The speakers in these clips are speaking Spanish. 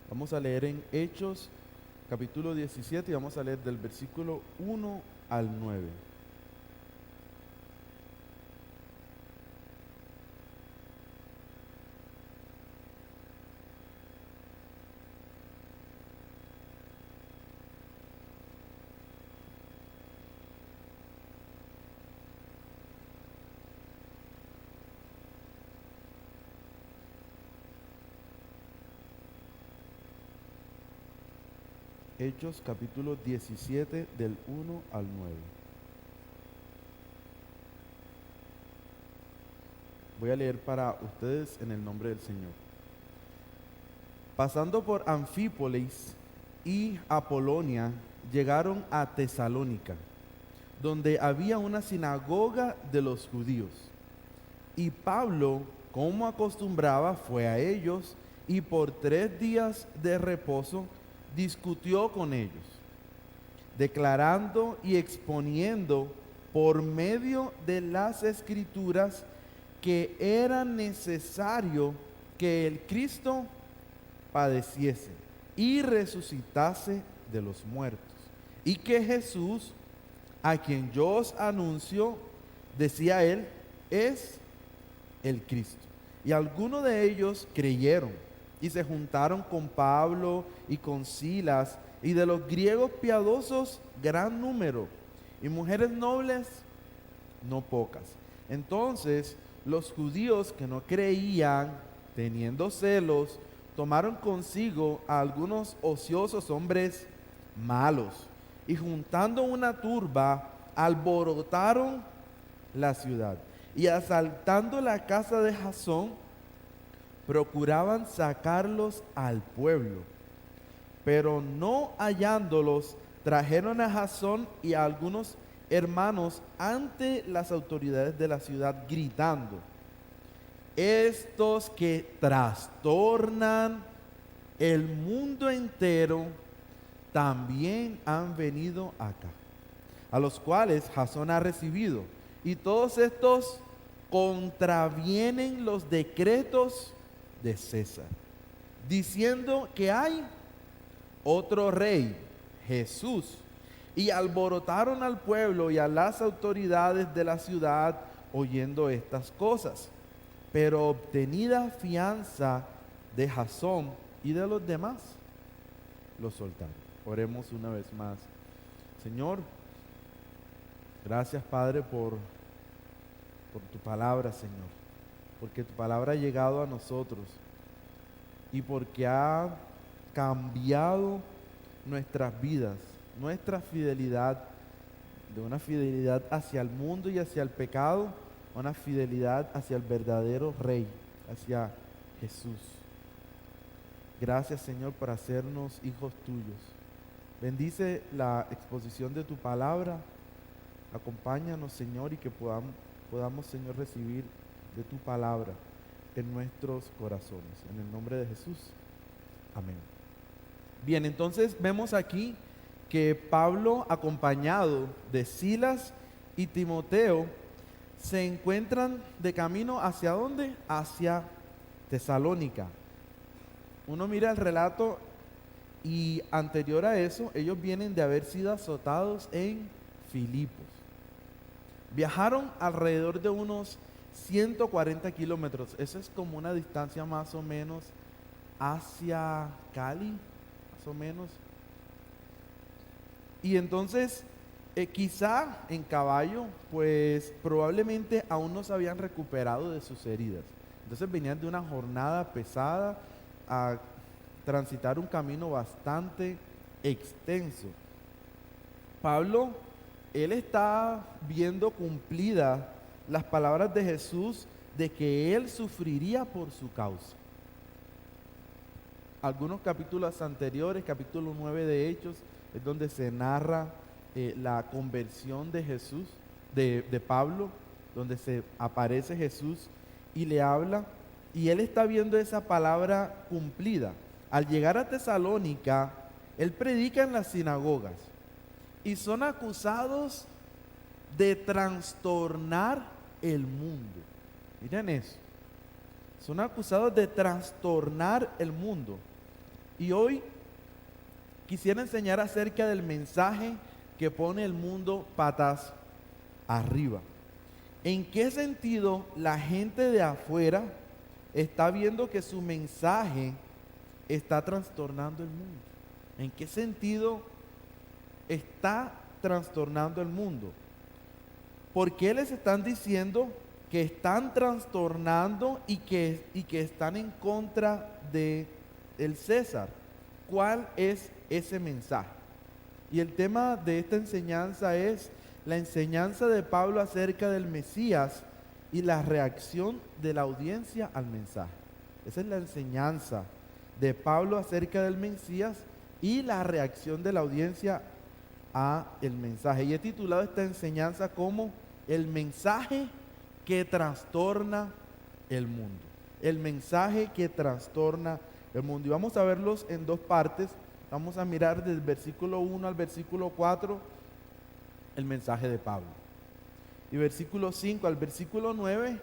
Vamos a leer en Hechos capítulo 17 y vamos a leer del versículo 1 al 9. Hechos capítulo 17 del 1 al 9. Voy a leer para ustedes en el nombre del Señor. Pasando por Anfípolis y Apolonia, llegaron a Tesalónica, donde había una sinagoga de los judíos. Y Pablo, como acostumbraba, fue a ellos y por 3 días de reposo discutió con ellos, declarando y exponiendo por medio de las Escrituras que era necesario que el Cristo padeciese y resucitase de los muertos, y que Jesús, a quien yo os anuncio, decía él, es el Cristo. Y algunos de ellos creyeron y se juntaron con Pablo y con Silas, y de los griegos piadosos gran número, y mujeres nobles no pocas. Entonces los judíos que no creían, teniendo celos, tomaron consigo a algunos ociosos hombres malos, y juntando una turba, alborotaron la ciudad, y asaltando la casa de Jasón, procuraban sacarlos al pueblo, pero no hallándolos, trajeron a Jasón y a algunos hermanos ante las autoridades de la ciudad, gritando: estos que trastornan el mundo entero también han venido acá, a los cuales Jasón ha recibido, y todos estos contravienen los decretos de César, diciendo que hay otro rey, Jesús. Y alborotaron al pueblo y a las autoridades de la ciudad oyendo estas cosas. Pero obtenida fianza de Jasón y de los demás, los soltaron. Oremos una vez más. Señor, gracias Padre por tu palabra, Señor, porque tu palabra ha llegado a nosotros y porque ha cambiado nuestras vidas, nuestra fidelidad, de una fidelidad hacia el mundo y hacia el pecado, a una fidelidad hacia el verdadero Rey, hacia Jesús. Gracias, Señor, por hacernos hijos tuyos. Bendice la exposición de tu palabra. Acompáñanos, Señor, y que podamos, Señor, recibir de tu palabra en nuestros corazones. En el nombre de Jesús. Amén. Bien, entonces vemos aquí que Pablo, acompañado de Silas y Timoteo, se encuentran de camino ¿hacia dónde? Hacia Tesalónica. Uno mira el relato y anterior a eso, ellos vienen de haber sido azotados en Filipos. Viajaron alrededor de unos 140 kilómetros. Eso es como una distancia más o menos hacia Cali, más o menos. Y entonces, quizá en caballo, pues probablemente aún no se habían recuperado de sus heridas. Entonces venían de una jornada pesada a transitar un camino bastante extenso. Pablo, él está viendo cumplidas las palabras de Jesús de que él sufriría por su causa. Algunos capítulos anteriores, capítulo 9 de Hechos, es donde se narra la conversión de Jesús, de Pablo, donde se aparece Jesús y le habla, y él está viendo esa palabra cumplida. Al llegar a Tesalónica, él predica en las sinagogas y son acusados de trastornar el mundo. Miren eso. Son acusados de trastornar el mundo. Y hoy quisiera enseñar acerca del mensaje que pone el mundo patas arriba. ¿En qué sentido la gente de afuera está viendo que su mensaje está trastornando el mundo? ¿En qué sentido está trastornando el mundo? ¿Por qué les están diciendo que están trastornando y que están en contra de el César? ¿Cuál es ese mensaje? Y el tema de esta enseñanza es la enseñanza de Pablo acerca del Mesías y la reacción de la audiencia al mensaje. Esa es la enseñanza de Pablo acerca del Mesías y la reacción de la audiencia a el mensaje. Y he titulado esta enseñanza como el mensaje que trastorna el mundo. El mensaje que trastorna el mundo. Y vamos a verlos en dos partes. Vamos a mirar del versículo 1 al versículo 4 el mensaje de Pablo. Y versículo 5 al versículo 9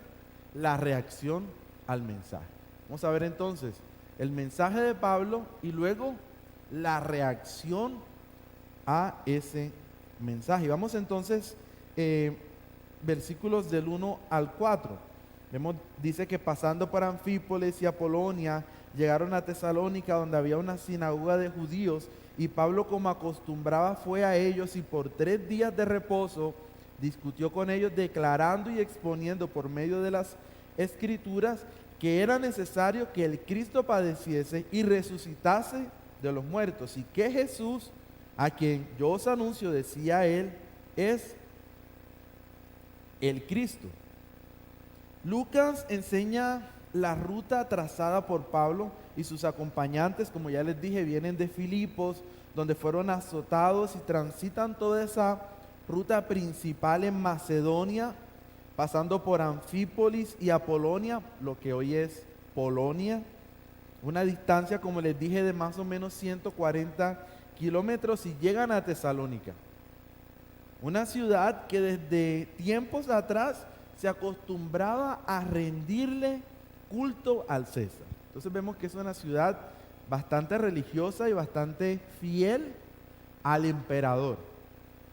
la reacción al mensaje. Vamos a ver entonces el mensaje de Pablo y luego la reacción a ese mensaje. Vamos entonces versículos del 1 al 4. Dice que pasando por Anfípolis y Apolonia, llegaron a Tesalónica, donde había una sinagoga de judíos, y Pablo, como acostumbraba, fue a ellos y por 3 días de reposo discutió con ellos, declarando y exponiendo por medio de las escrituras que era necesario que el Cristo padeciese y resucitase de los muertos, y que Jesús, a quien yo os anuncio, decía él, es el Cristo. Lucas enseña la ruta trazada por Pablo y sus acompañantes. Como ya les dije, vienen de Filipos, donde fueron azotados, y transitan toda esa ruta principal en Macedonia, pasando por Anfípolis y Apolonia, lo que hoy es Polonia, una distancia, como les dije, de más o menos 140 kilómetros, y llegan a Tesalónica, una ciudad que desde tiempos atrás se acostumbraba a rendirle culto al César. Entonces vemos que es una ciudad bastante religiosa y bastante fiel al emperador,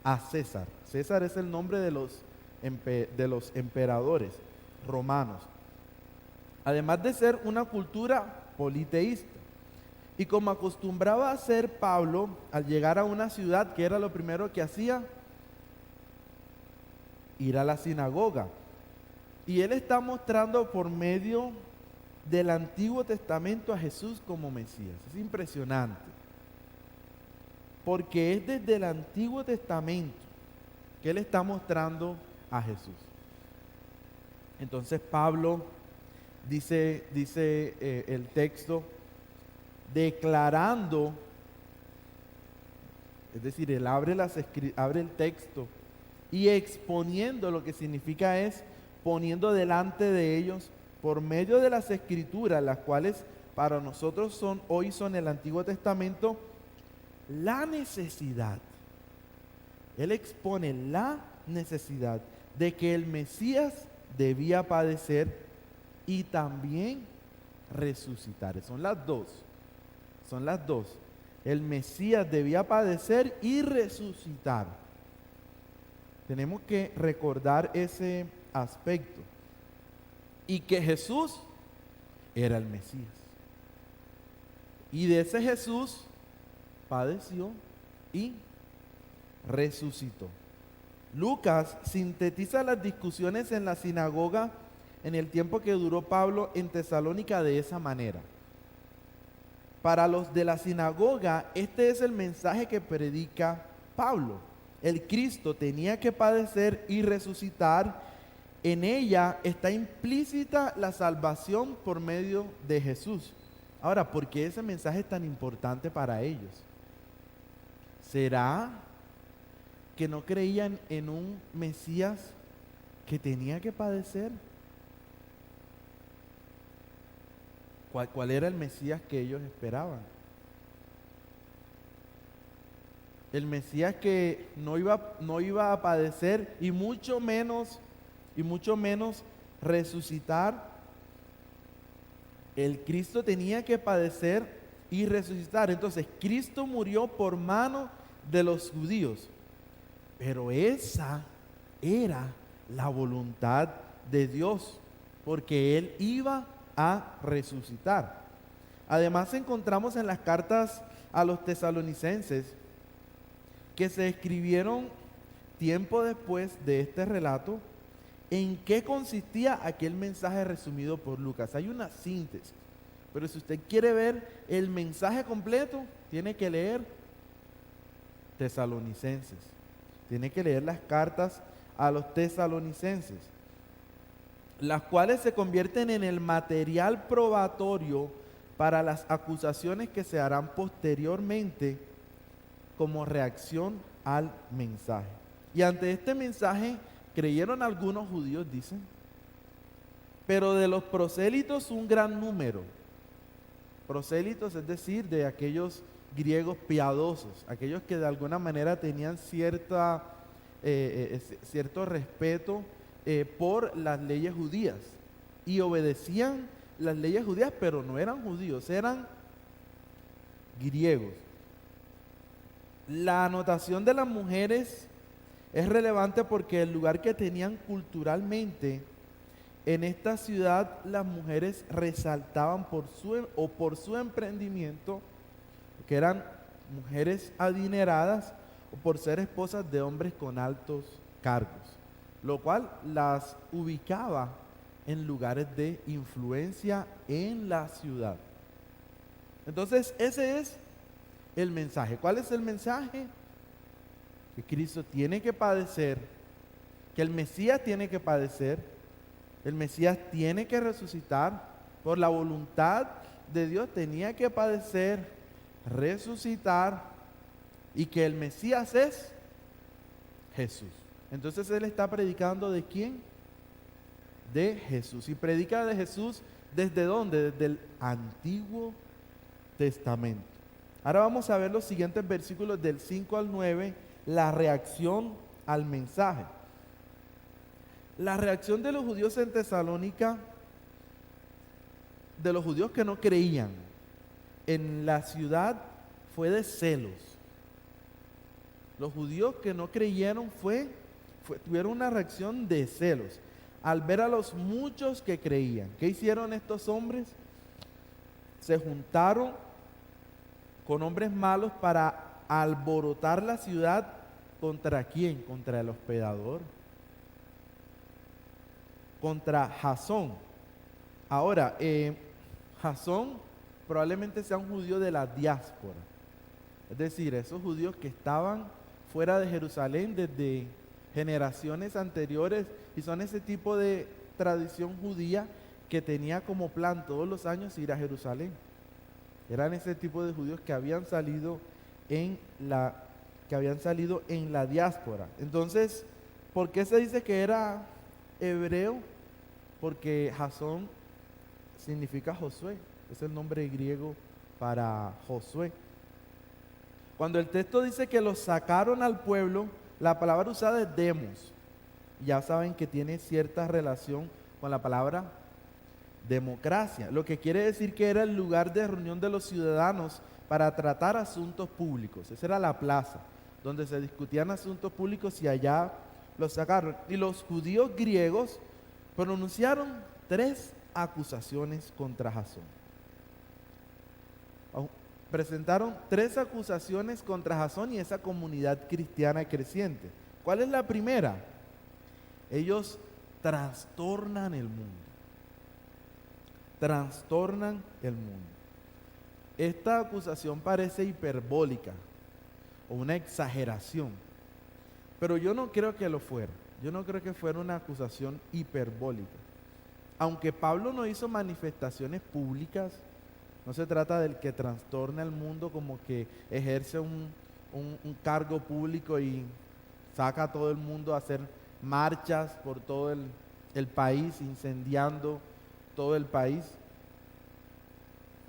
a César. César es el nombre de los emperadores romanos. Además de ser una cultura politeísta. Y como acostumbraba a hacer Pablo, al llegar a una ciudad, ¿qué era lo primero que hacía? Ir a la sinagoga. Y él está mostrando por medio del Antiguo Testamento a Jesús como Mesías. Es impresionante, porque es desde el Antiguo Testamento que él está mostrando a Jesús. Entonces Pablo dice el texto, declarando, es decir, él abre el texto y exponiendo, lo que significa es poniendo delante de ellos por medio de las escrituras, las cuales para nosotros hoy son el Antiguo Testamento, la necesidad. Él expone la necesidad de que el Mesías debía padecer y también resucitar. Son las dos. El Mesías debía padecer y resucitar. Tenemos que recordar ese aspecto. Y que Jesús era el Mesías. Y de ese Jesús padeció y resucitó. Lucas sintetiza las discusiones en la sinagoga en el tiempo que duró Pablo en Tesalónica de esa manera. Para los de la sinagoga, este es el mensaje que predica Pablo. El Cristo tenía que padecer y resucitar. En ella está implícita la salvación por medio de Jesús. Ahora, ¿por qué ese mensaje es tan importante para ellos? ¿Será que no creían en un Mesías que tenía que padecer? ¿Cuál era el Mesías que ellos esperaban? El Mesías que no iba a padecer y mucho menos resucitar. El Cristo tenía que padecer y resucitar. Entonces, Cristo murió por mano de los judíos, pero esa era la voluntad de Dios, porque Él iba a resucitar. Además, encontramos en las cartas a los tesalonicenses que se escribieron tiempo después de este relato, en qué consistía aquel mensaje resumido por Lucas. Hay una síntesis, pero si usted quiere ver el mensaje completo, tiene que leer Tesalonicenses, tiene que leer las cartas a los tesalonicenses, las cuales se convierten en el material probatorio para las acusaciones que se harán posteriormente como reacción al mensaje. Y ante este mensaje creyeron algunos judíos, dicen, pero de los prosélitos un gran número. Prosélitos, es decir, de aquellos griegos piadosos, aquellos que de alguna manera tenían cierto respeto por las leyes judías y obedecían las leyes judías, pero no eran judíos, eran griegos. La anotación de las mujeres es relevante porque el lugar que tenían culturalmente en esta ciudad, las mujeres resaltaban por su emprendimiento, que eran mujeres adineradas o por ser esposas de hombres con altos cargos, lo cual las ubicaba en lugares de influencia en la ciudad. Entonces, ese es el mensaje. ¿Cuál es el mensaje? Que Cristo tiene que padecer, que el Mesías tiene que padecer, el Mesías tiene que resucitar, por la voluntad de Dios tenía que padecer, resucitar, y que el Mesías es Jesús. Entonces él está predicando ¿de quién? De Jesús. Y predica de Jesús ¿desde dónde? Desde el Antiguo Testamento. Ahora vamos a ver los siguientes versículos del 5 al 9, la reacción al mensaje. La reacción de los judíos en Tesalónica, de los judíos que no creían en la ciudad, fue de celos. Los judíos que no creyeron tuvieron una reacción de celos al ver a los muchos que creían. ¿Qué hicieron estos hombres? Se juntaron con hombres malos para alborotar la ciudad. ¿Contra quién? Contra el hospedador, contra Jasón. Ahora, Jasón probablemente sea un judío de la diáspora, es decir, esos judíos que estaban fuera de Jerusalén desde generaciones anteriores, y son ese tipo de tradición judía que tenía como plan todos los años ir a Jerusalén. Eran ese tipo de judíos que habían salido en la diáspora. Entonces, ¿por qué se dice que era hebreo? Porque Jasón significa Josué, es el nombre griego para Josué. Cuando el texto dice que los sacaron al pueblo, la palabra usada es demos. Ya saben que tiene cierta relación con la palabra democracia, lo que quiere decir que era el lugar de reunión de los ciudadanos para tratar asuntos públicos. Esa era la plaza donde se discutían asuntos públicos, y allá los sacaron. Y los judíos griegos pronunciaron 3 acusaciones contra Jasón. Presentaron 3 acusaciones contra Jasón y esa comunidad cristiana creciente. ¿Cuál es la primera? Ellos trastornan el mundo. Trastornan el mundo. Esta acusación parece hiperbólica o una exageración, pero yo no creo que lo fuera. Yo no creo que fuera una acusación hiperbólica. Aunque Pablo no hizo manifestaciones públicas, no se trata del que trastorna el mundo como que ejerce un cargo público y saca a todo el mundo a hacer marchas por todo el país, incendiando todo el país.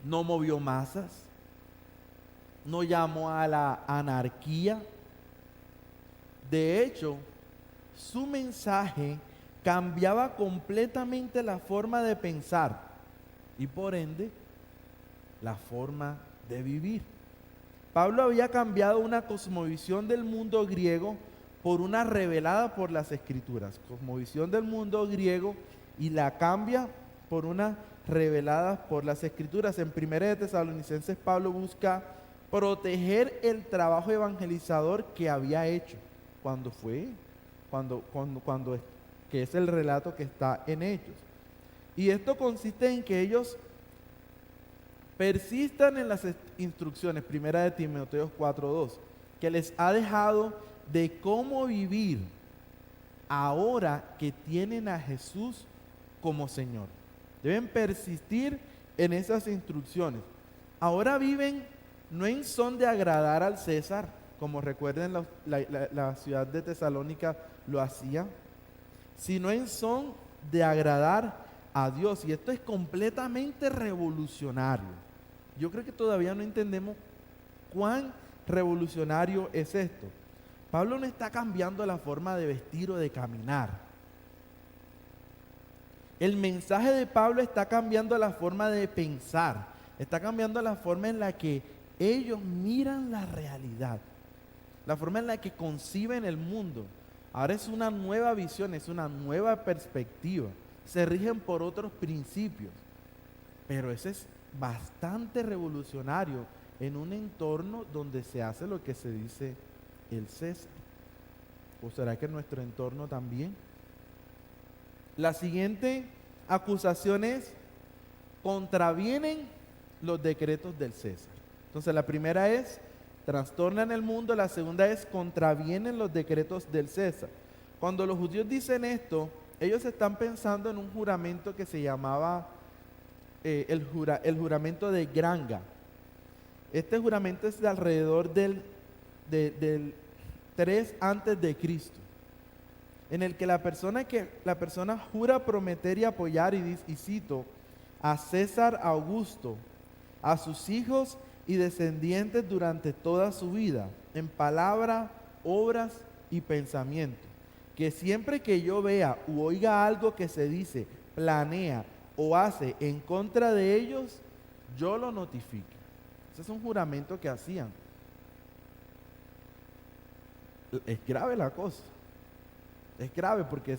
No movió masas, no llamó a la anarquía. De hecho, su mensaje cambiaba completamente la forma de pensar y por ende la forma de vivir. Pablo había cambiado una cosmovisión del mundo griego por una revelada por las Escrituras. Cosmovisión del mundo griego y la cambia por una revelada por las Escrituras. En 1 de Tesalonicenses, Pablo busca proteger el trabajo evangelizador que había hecho que es el relato que está en Hechos. Y esto consiste en que ellos persistan en las instrucciones, 1 de Timoteo 4:2, que les ha dejado de cómo vivir ahora que tienen a Jesús como Señor. Deben persistir en esas instrucciones. Ahora viven no en son de agradar al César, como recuerden la ciudad de Tesalónica lo hacía, sino en son de agradar a Dios. Y esto es completamente revolucionario. Yo creo que todavía no entendemos cuán revolucionario es esto. Pablo no está cambiando la forma de vestir o de caminar. El mensaje de Pablo está cambiando la forma de pensar, está cambiando la forma en la que ellos miran la realidad, la forma en la que conciben el mundo. Ahora es una nueva visión, es una nueva perspectiva. Se rigen por otros principios. Pero ese es bastante revolucionario en un entorno donde se hace lo que se dice el César. ¿O será que en nuestro entorno también? La siguiente acusación es: contravienen los decretos del César. Entonces la primera es: trastornan el mundo. La segunda es: contravienen los decretos del César. Cuando los judíos dicen esto, ellos están pensando en un juramento que se llamaba el juramento de Granga. Este juramento es de alrededor del 3 antes de Cristo, en el que la persona jura prometer y apoyar, y cito, a César Augusto, a sus hijos y descendientes durante toda su vida, en palabra, obras y pensamiento, que siempre que yo vea u oiga algo que se dice, planea o hace en contra de ellos, yo lo notifique. Ese es un juramento que hacían. Es grave la cosa. Es grave porque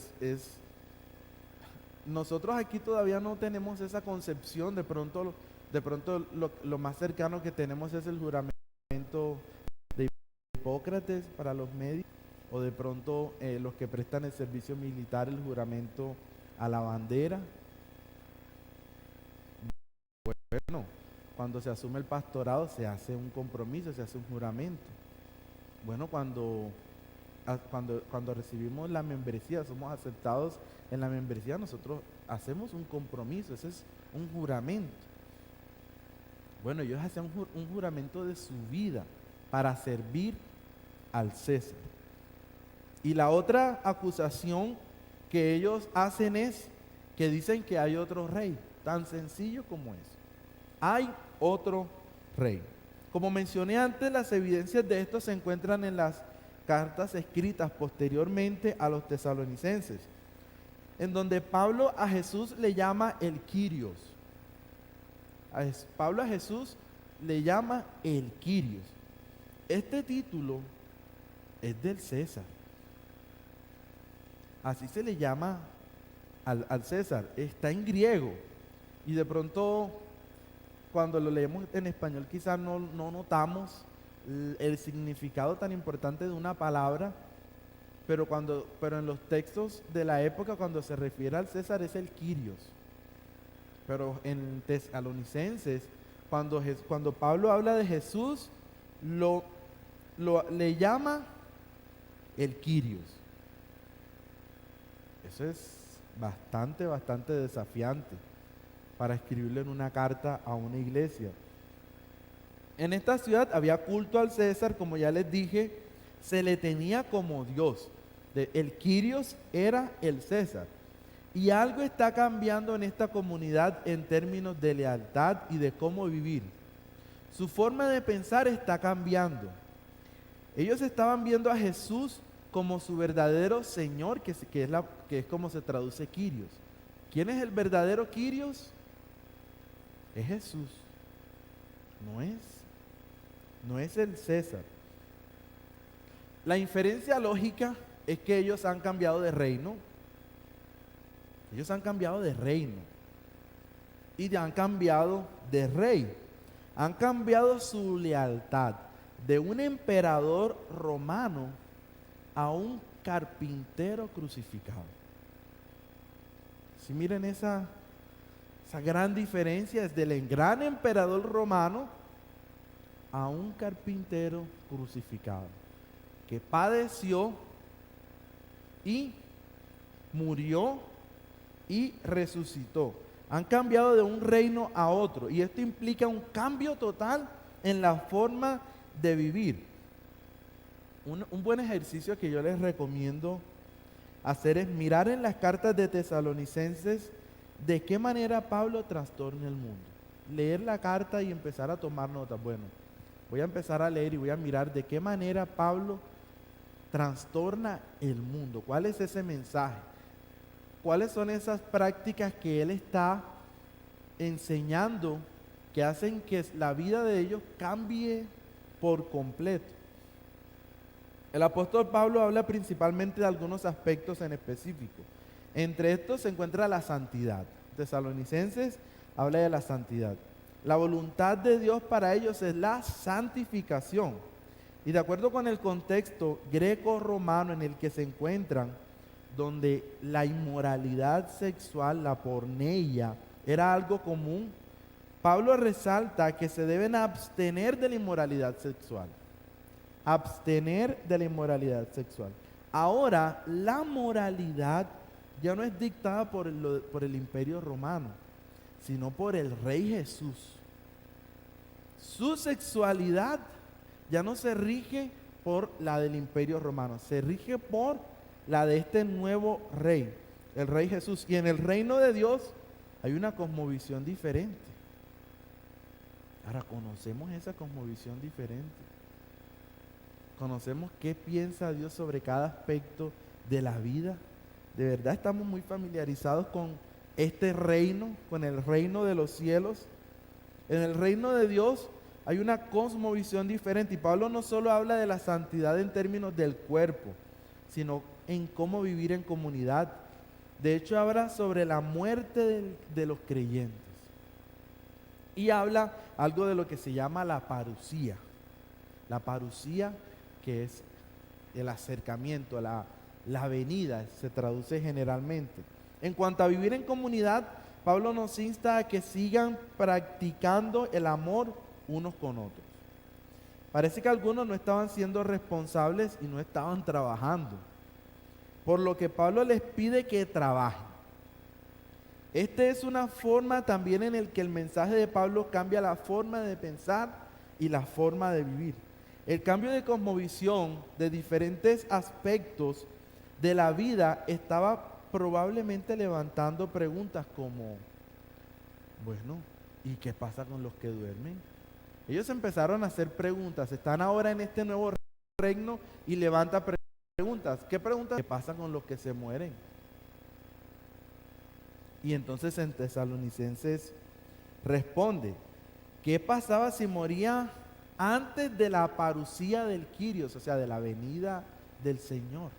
nosotros aquí todavía no tenemos esa concepción. De pronto lo más cercano que tenemos es el juramento de Hipócrates para los médicos, o de pronto los que prestan el servicio militar, el juramento a la bandera. Bueno, cuando se asume el pastorado se hace un compromiso, se hace un juramento. Bueno, cuando recibimos la membresía, somos aceptados en la membresía, nosotros hacemos un compromiso, ese es un juramento. Bueno, ellos hacían un juramento de su vida para servir al César. Y la otra acusación que ellos hacen es que dicen que hay otro rey, tan sencillo como eso. Hay otro rey. Como mencioné antes, las evidencias de esto se encuentran en las cartas escritas posteriormente a los tesalonicenses, en donde Pablo a Jesús le llama el Kyrios. Pablo a Jesús le llama el Kyrios. Este título es del César. Así se le llama al César. Está en griego. Y de pronto, cuando lo leemos en español, quizás no notamos el significado tan importante de una palabra, pero en los textos de la época, cuando se refiere al César, es el Kyrios. Pero en Tesalonicenses, cuando Pablo habla de Jesús, le llama el Kyrios. Eso es bastante desafiante para escribirle en una carta a una iglesia. En esta ciudad había culto al César, como ya les dije, se le tenía como Dios. El Kyrios era el César. Y algo está cambiando en esta comunidad en términos de lealtad y de cómo vivir. Su forma de pensar está cambiando. Ellos estaban viendo a Jesús como su verdadero Señor, que es como se traduce Kyrios. ¿Quién es el verdadero Kyrios? Es Jesús. No es no es el César. La inferencia lógica es que ellos han cambiado de reino. Ellos han cambiado de reino. Y ya han cambiado de rey. Han cambiado su lealtad de un emperador romano a un carpintero crucificado. Si miren esa gran diferencia, es del gran emperador romano a un carpintero crucificado, que padeció y murió y resucitó. Han cambiado de un reino a otro, y esto implica un cambio total en la forma de vivir. Un buen ejercicio que yo les recomiendo hacer es mirar en las cartas de Tesalonicenses de qué manera Pablo trastorna el mundo. Leer la carta y empezar a tomar notas. Bueno, voy a empezar a leer y voy a mirar de qué manera Pablo trastorna el mundo. ¿Cuál es ese mensaje? ¿Cuáles son esas prácticas que él está enseñando que hacen que la vida de ellos cambie por completo? El apóstol Pablo habla principalmente de algunos aspectos en específico. Entre estos se encuentra la santidad. Tesalonicenses habla de la santidad. La voluntad de Dios para ellos es la santificación. Y de acuerdo con el contexto greco-romano en el que se encuentran, donde la inmoralidad sexual, la porneia, era algo común, Pablo resalta que se deben abstener de la inmoralidad sexual. Abstener de la inmoralidad sexual. Ahora, la moralidad ya no es dictada por el imperio romano, sino por el Rey Jesús. Su sexualidad ya no se rige por la del imperio romano, se rige por la de este nuevo rey, el Rey Jesús. Y en el reino de Dios hay una cosmovisión diferente. Ahora conocemos esa cosmovisión diferente. Conocemos qué piensa Dios sobre cada aspecto de la vida. De verdad estamos muy familiarizados con este reino, con el reino de los cielos. En el reino de Dios hay una cosmovisión diferente. Y Pablo no solo habla de la santidad en términos del cuerpo, sino en cómo vivir en comunidad. De hecho, habla sobre la muerte de los creyentes. Y habla algo de lo que se llama la parusía. La parusía, que es el acercamiento, la venida, se traduce generalmente. En cuanto a vivir en comunidad, Pablo nos insta a que sigan practicando el amor unos con otros. Parece que algunos no estaban siendo responsables y no estaban trabajando, por lo que Pablo les pide que trabajen. Esta es una forma también en el que el mensaje de Pablo cambia la forma de pensar y la forma de vivir. El cambio de cosmovisión de diferentes aspectos de la vida estaba probablemente levantando preguntas como, bueno, ¿y qué pasa con los que duermen? Ellos empezaron a hacer preguntas, están ahora en este nuevo reino y levanta preguntas. ¿Qué preguntas? ¿Qué pasa con los que se mueren? Y entonces en Tesalonicenses responde, ¿qué pasaba si moría antes de la parusía del Kyrios, o sea, de la venida del Señor?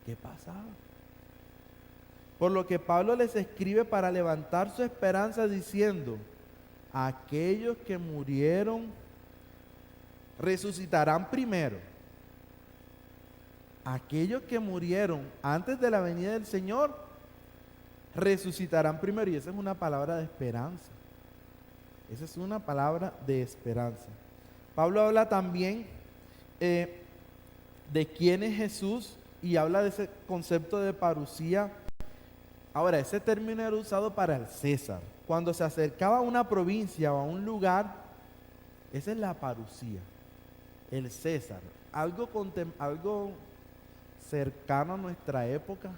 ¿Qué pasaba? Por lo que Pablo les escribe para levantar su esperanza diciendo, aquellos que murieron resucitarán primero. Aquellos que murieron antes de la venida del Señor resucitarán primero. Y esa es una palabra de esperanza. Esa es una palabra de esperanza. Pablo habla también de quién es Jesús y habla de ese concepto de parusía. Ahora, ese término era usado para el César. Cuando se acercaba a una provincia o a un lugar, esa es la parusía, el César. Algo cercano a nuestra época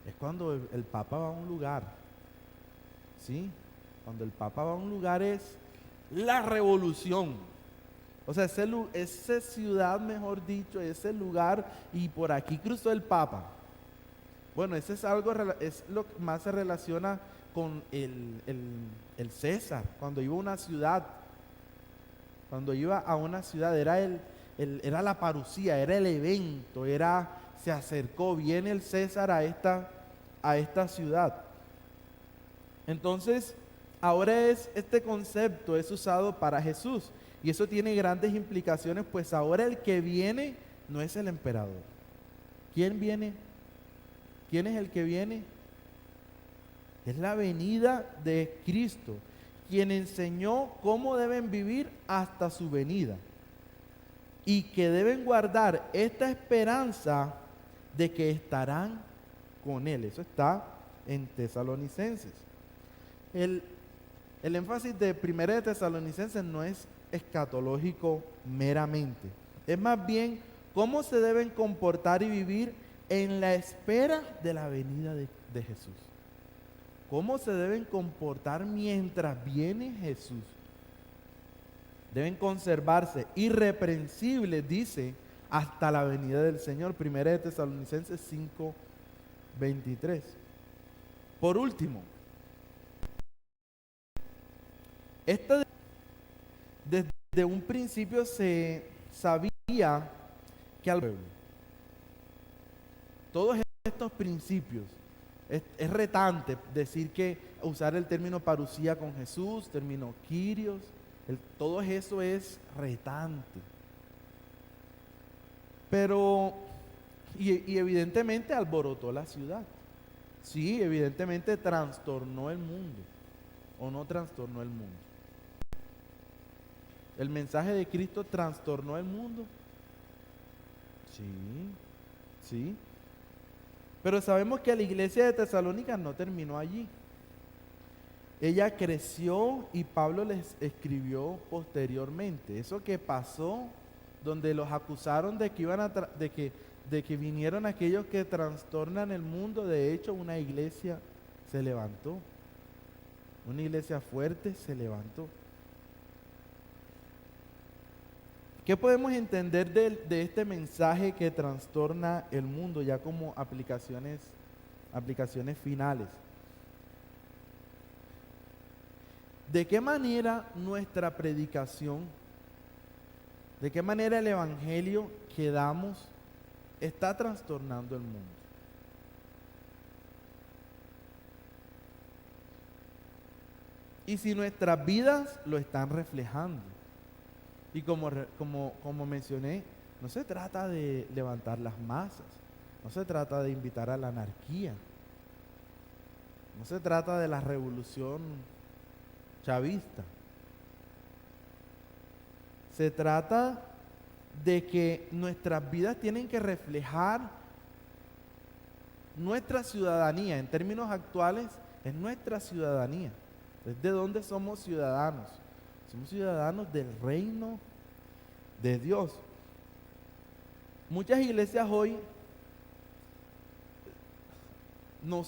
es cuando el Papa va a un lugar. ¿Sí? Cuando el Papa va a un lugar es la revolución. O sea, esa ciudad, mejor dicho, ese lugar, y por aquí cruzó el Papa. Bueno, ese es lo que más se relaciona con el César, cuando iba a una ciudad. Cuando iba a una ciudad era la parucía, era el evento, se acercó, viene el César a esta ciudad. Entonces, ahora este concepto es usado para Jesús y eso tiene grandes implicaciones, pues ahora el que viene no es el emperador. ¿Quién viene? ¿Quién es el que viene? Es la venida de Cristo, quien enseñó cómo deben vivir hasta su venida y que deben guardar esta esperanza de que estarán con Él. Eso está en Tesalonicenses. El énfasis de Primera de Tesalonicenses no es escatológico meramente, es más bien cómo se deben comportar y vivir en la espera de la venida de Jesús. Cómo se deben comportar mientras viene Jesús. Deben conservarse irreprensibles, dice, hasta la venida del Señor. Primera de Tesalonicenses 5:23. Por último, desde un principio se sabía que al pueblo, todos estos principios, es retante decir que usar el término parucía con Jesús, término Kyrios, todo eso es retante. Pero, y evidentemente alborotó la ciudad. Sí, evidentemente trastornó el mundo, o no trastornó el mundo. ¿El mensaje de Cristo trastornó el mundo? Sí, sí. Pero sabemos que la iglesia de Tesalónica no terminó allí. Ella creció y Pablo les escribió posteriormente. Eso que pasó, donde los acusaron de que de que vinieron aquellos que trastornan el mundo. De hecho, una iglesia se levantó. Una iglesia fuerte se levantó. ¿Qué podemos entender de este mensaje que trastorna el mundo ya como aplicaciones finales? ¿De qué manera nuestra predicación, de qué manera el evangelio que damos está trastornando el mundo? Y si nuestras vidas lo están reflejando. Y como mencioné, no se trata de levantar las masas, no se trata de invitar a la anarquía, no se trata de la revolución chavista. Se trata de que nuestras vidas tienen que reflejar nuestra ciudadanía. En términos actuales, es nuestra ciudadanía. ¿Es de dónde somos ciudadanos? Somos ciudadanos del reino de Dios. Muchas iglesias hoy no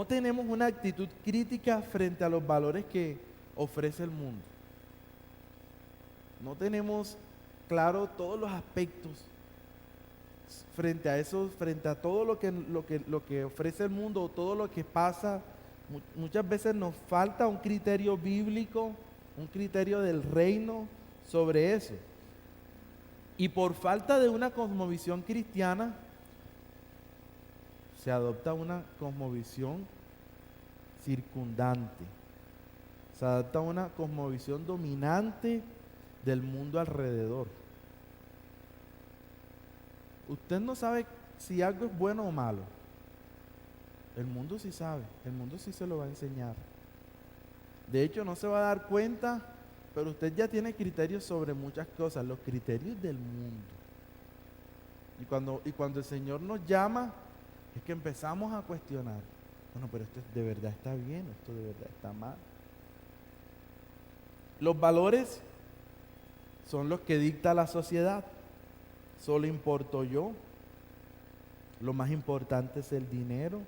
tenemos una actitud crítica frente a los valores que ofrece el mundo. No tenemos claro todos los aspectos frente a eso, frente a todo lo que ofrece el mundo, todo lo que pasa. Muchas veces nos falta un criterio bíblico, un criterio del reino sobre eso. Y por falta de una cosmovisión cristiana, se adopta una cosmovisión circundante. Se adopta una cosmovisión dominante del mundo alrededor. Usted no sabe si algo es bueno o malo. El mundo sí sabe, el mundo sí se lo va a enseñar. De hecho, no se va a dar cuenta, pero usted ya tiene criterios sobre muchas cosas, los criterios del mundo. Y cuando el Señor nos llama, es que empezamos a cuestionar. Bueno, pero esto de verdad está bien, esto de verdad está mal. Los valores son los que dicta la sociedad. Solo importo yo. Lo más importante es el dinero.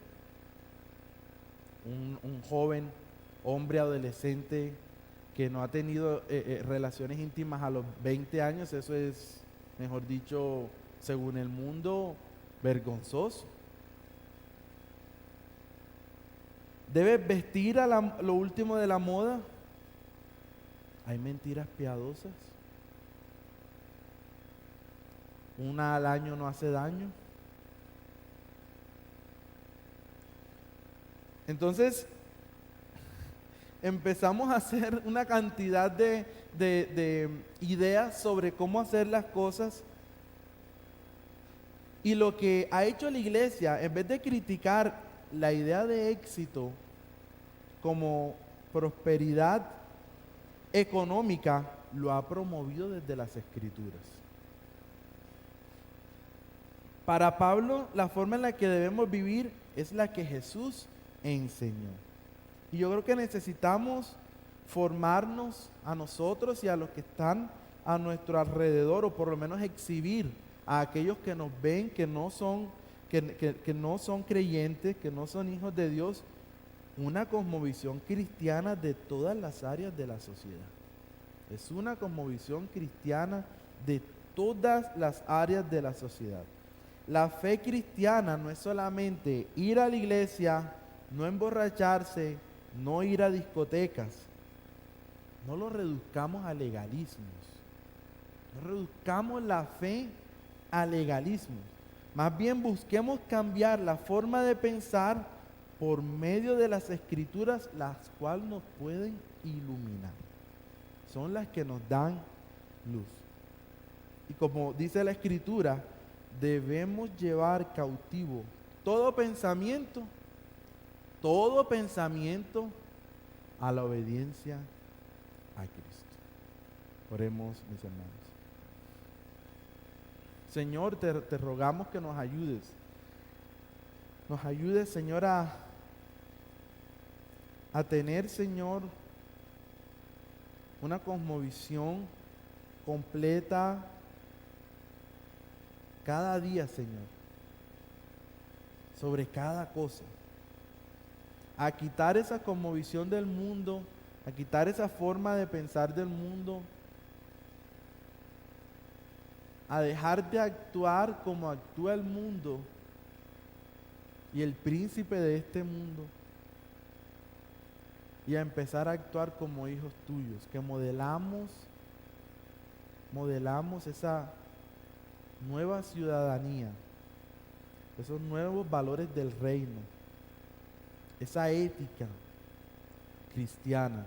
Un joven, hombre, adolescente que no ha tenido relaciones íntimas a los 20 años, eso es, mejor dicho, según el mundo, vergonzoso. ¿Debes vestir lo último de la moda? Hay mentiras piadosas. Una al año no hace daño. Entonces, empezamos a hacer una cantidad de ideas sobre cómo hacer las cosas. Y lo que ha hecho la iglesia, en vez de criticar la idea de éxito como prosperidad económica, lo ha promovido desde las Escrituras. Para Pablo, la forma en la que debemos vivir es la que Jesús enseñó. Y yo creo que necesitamos formarnos a nosotros y a los que están a nuestro alrededor, o por lo menos exhibir a aquellos que nos ven, que no son creyentes, que no son hijos de Dios, una cosmovisión cristiana de todas las áreas de la sociedad. Es una cosmovisión cristiana de todas las áreas de la sociedad. La fe cristiana no es solamente ir a la iglesia, no emborracharse, no ir a discotecas. No lo reduzcamos a legalismos. No reduzcamos la fe a legalismos. Más bien busquemos cambiar la forma de pensar por medio de las Escrituras, las cuales nos pueden iluminar. Son las que nos dan luz. Y como dice la Escritura, debemos llevar cautivo todo pensamiento a la obediencia a Cristo. Oremos, mis hermanos. Señor, te rogamos que nos ayudes. Nos ayudes, Señor, a tener, Señor, una cosmovisión completa cada día, Señor, sobre cada cosa. A quitar esa cosmovisión del mundo, a quitar esa forma de pensar del mundo, a dejar de actuar como actúa el mundo y el príncipe de este mundo, y a empezar a actuar como hijos tuyos, que modelamos esa nueva ciudadanía, esos nuevos valores del reino, esa ética cristiana.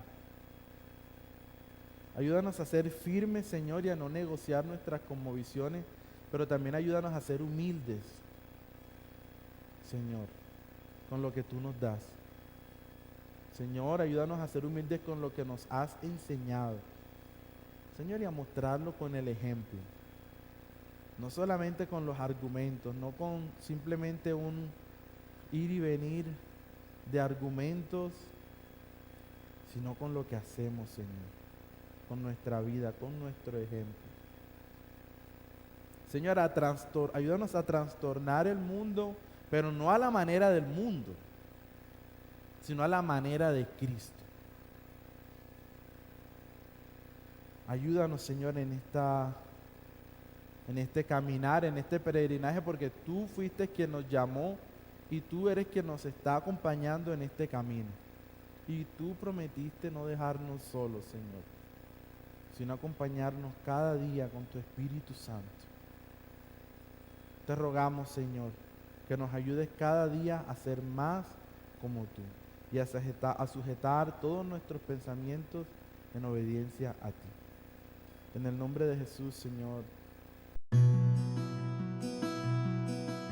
Ayúdanos a ser firmes, Señor, y a no negociar nuestras cosmovisiones, pero también ayúdanos a ser humildes, Señor, con lo que tú nos das. Señor, ayúdanos a ser humildes con lo que nos has enseñado, Señor, y a mostrarlo con el ejemplo. No solamente con los argumentos, no con simplemente un ir y venir de argumentos, sino con lo que hacemos, Señor, con nuestra vida, con nuestro ejemplo. Señor, ayúdanos a trastornar el mundo, pero no a la manera del mundo, sino a la manera de Cristo. Ayúdanos, Señor, en este caminar, en este peregrinaje, porque tú fuiste quien nos llamó y tú eres quien nos está acompañando en este camino. Y tú prometiste no dejarnos solos, Señor, sino acompañarnos cada día con tu Espíritu Santo. Te rogamos, Señor, que nos ayudes cada día a ser más como tú y a sujetar todos nuestros pensamientos en obediencia a ti. En el nombre de Jesús, Señor.